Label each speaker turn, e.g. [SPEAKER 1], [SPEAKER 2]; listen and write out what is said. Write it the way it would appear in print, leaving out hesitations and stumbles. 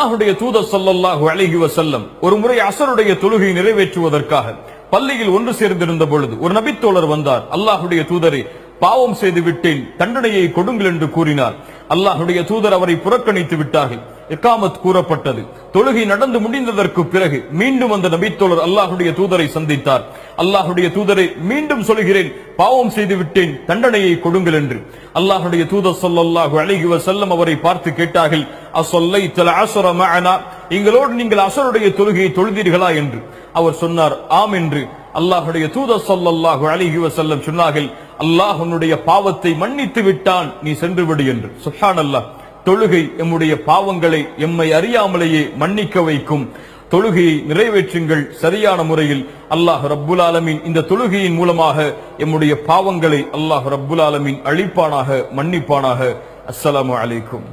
[SPEAKER 1] அல்லாஹ்வுடைய தூதர் ஸல்லல்லாஹு அலைஹி வஸல்லம் ஒரு முறை அஸருடைய தொழுகை நிறைவேற்றுவதற்காக பள்ளியில் ஒன்று சேர்ந்திருந்த பொழுது ஒரு நபித்தோழர் வந்தார். அல்லாஹ்வுடைய தூதரே, பாவம் செய்து விட்டேன், தண்டனையை கொடுங்கள் என்று கூறினார். அல்லாஹ்வுடைய தூதர் அவரை புறக்கணித்து விட்டார்கள். இகாமத் கூறப்பட்டது. தொழுகை நடந்து முடிந்ததற்கு பிறகு மீண்டும் அந்த நபித்தோழர் அல்லாஹ்வுடைய தூதரை சந்தித்தார். அல்லாஹ்வுடைய தூதரை, மீண்டும் சொல்கிறேன், பாவம் செய்து விட்டேன், தண்டனையை கொடுங்கள் என்று. அல்லாஹ்வுடைய தூதர் ஸல்லல்லாஹு அலைஹி வஸல்லம் அவரை பார்த்து கேட்டார்கள், அஸல்லைத்தல் அஸர மஅனா, எங்களோடு நீங்கள் அஸருடைய தொழுகையை தொழுதீர்களா என்று. அவர் சொன்னார், ஆம் என்று. அல்லாஹ்வுடைய தூதர் ஸல்லல்லாஹு அலைஹி வஸல்லம் சொன்னார்கள், அல்லாஹ் உன்னுடைய பாவத்தை மன்னித்து விட்டான், நீ சென்று விடு என்று. சுப்ஹானல்லாஹ். தொழுகை எம்முடைய பாவங்களை எம்மை அறியாமலேயே மன்னிக்க வைக்கும். தொழுகையை நிறைவேற்றுங்கள் சரியான முறையில். அல்லாஹ் ரப்புல் ஆலமீன் இந்த தொழுகையின் மூலமாக எம்முடைய பாவங்களை அல்லாஹ் ரப்புல் ஆலமீன் அழிப்பானாக, மன்னிப்பானாக. அஸ்ஸலாமு அலைக்கும்.